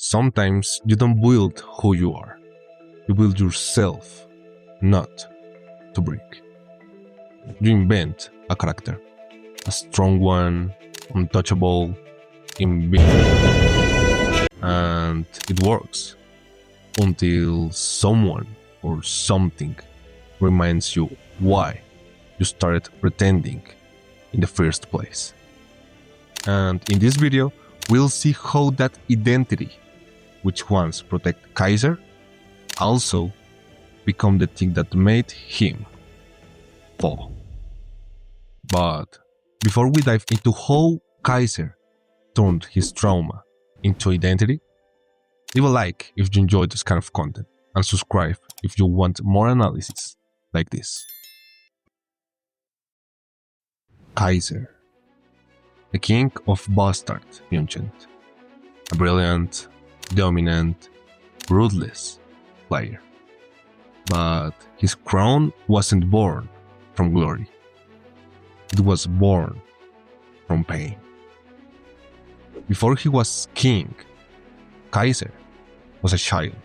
Sometimes you don't build who you are, you build yourself, not to break. You invent a character, a strong one, untouchable, invincible, and it works until someone or something reminds you why you started pretending in the first place. And in this video, we'll see how that identity, which once protected Kaiser, also become the thing that made him fall. But before we dive into how Kaiser turned his trauma into identity, leave a like if you enjoyed this kind of content and subscribe if you want more analysis like this. Kaiser, the king of bastard Ancient, a brilliant, dominant, ruthless player. But his crown wasn't born from glory. It was born from pain. Before he was king, Kaiser was a child,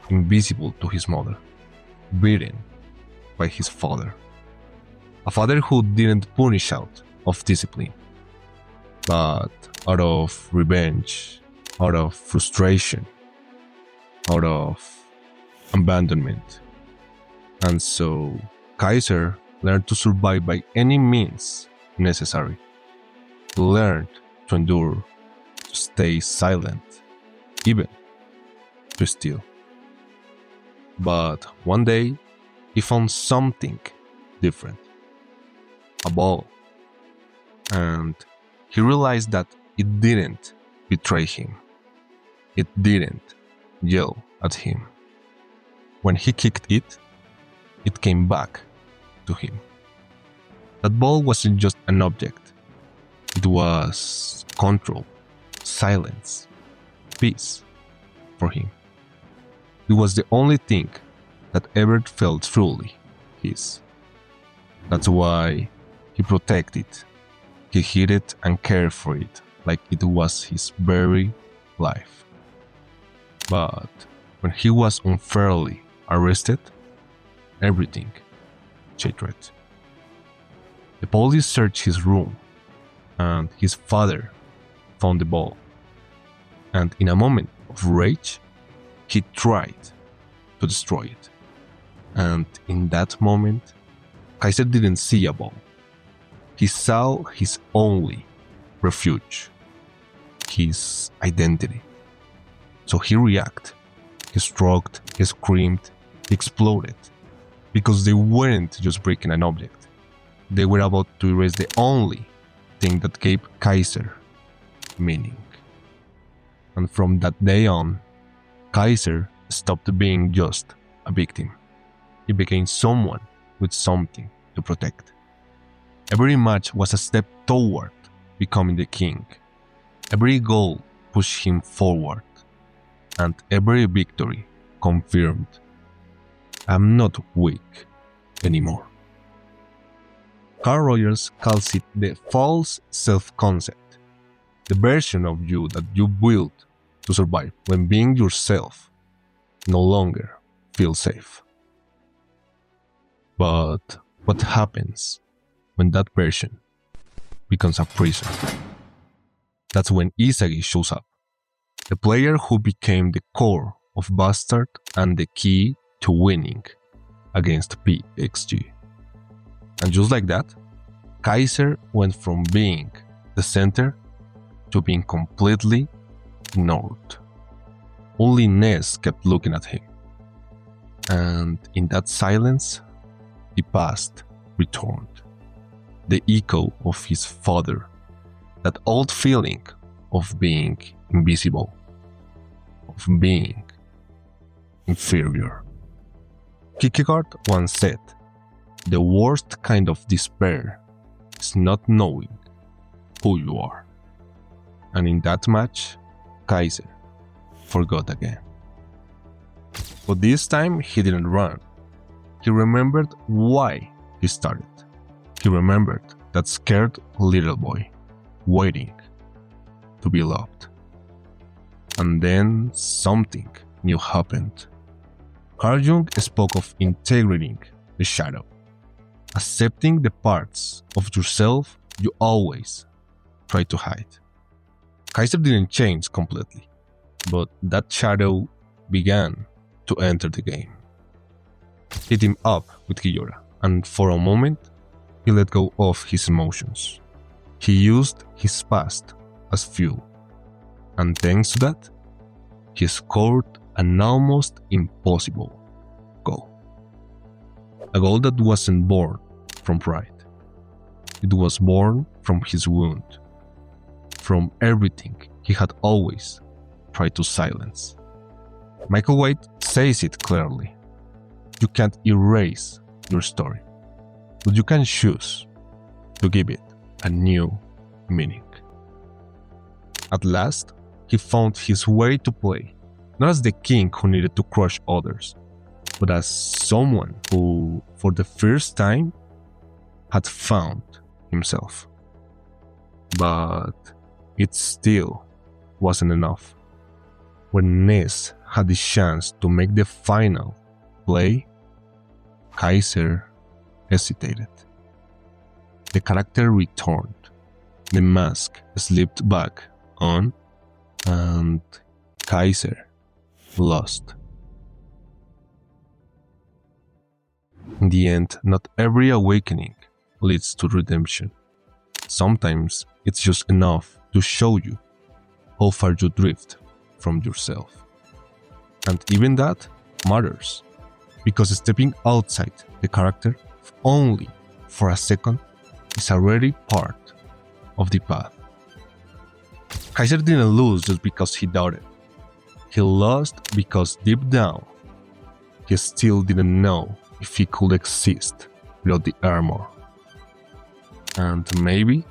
invisible to his mother, beaten by his father. A father who didn't punish out of discipline, but out of revenge, out of frustration, out of abandonment. And so Kaiser learned to survive by any means necessary. He learned to endure, to stay silent, even to steal. But one day, he found something different. A ball. And he realized that it didn't betray him. It didn't yell at him. When he kicked it, it came back to him. That ball wasn't just an object. It was control, silence, peace for him. It was the only thing that ever felt truly his. That's why he protected it. He hid it and cared for it like it was his very life. But when he was unfairly arrested, everything changed. The police searched his room, and his father found the ball. And in a moment of rage, he tried to destroy it. And in that moment, Kaiser didn't see a ball. He saw his only refuge, his identity. So he reacted. He struggled, he screamed, he exploded. Because they weren't just breaking an object. They were about to erase the only thing that gave Kaiser meaning. And from that day on, Kaiser stopped being just a victim. He became someone with something to protect. Every match was a step toward becoming the king. Every goal pushed him forward. And every victory confirmed, I'm not weak anymore. Carl Rogers calls it the false self-concept, the version of you that you built to survive when being yourself no longer feels safe. But what happens when that version becomes a prison? That's when Isagi shows up, the player who became the core of Bastard and the key to winning against PXG. And just like that, Kaiser went from being the center to being completely ignored. Only Ness kept looking at him. And in that silence, the past returned. The echo of his father, that old feeling of being invisible, of being inferior. Kierkegaard once said, the worst kind of despair is not knowing who you are. And in that match, Kaiser forgot again. But this time he didn't run. He remembered why he started. He remembered that scared little boy waiting to be loved. And then something new happened. Carl Jung spoke of integrating the shadow, accepting the parts of yourself you always try to hide. Kaiser didn't change completely, but that shadow began to enter the game. He teamed up with Kiyora, and for a moment, he let go of his emotions. He used his past as fuel, and thanks to that, he scored an almost impossible goal. A goal that wasn't born from pride. It was born from his wound, from everything he had always tried to silence. Michael White says it clearly. You can't erase your story, but you can choose to give it a new meaning. At last, he found his way to play, not as the king who needed to crush others, but as someone who, for the first time, had found himself. But it still wasn't enough. When Ness had the chance to make the final play, Kaiser hesitated. The character returned, the mask slipped back on, and Kaiser lost. In the end, not every awakening leads to redemption. Sometimes it's just enough to show you how far you drift from yourself. And even that matters, because stepping outside the character only for a second is already part of the path. Kaiser didn't lose just because he doubted. He lost because deep down, he still didn't know if he could exist without the armor. And maybe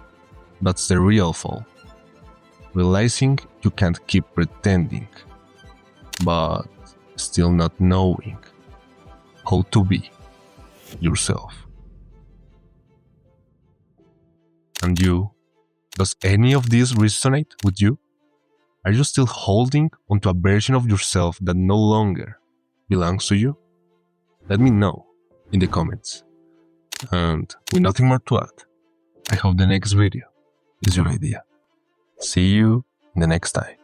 that's the real fall. Realizing you can't keep pretending, but still not knowing how to be yourself. And you? Does any of this resonate with you? Are you still holding onto a version of yourself that no longer belongs to you? Let me know in the comments. And with nothing more to add, I hope the next video is your idea. See you in the next time.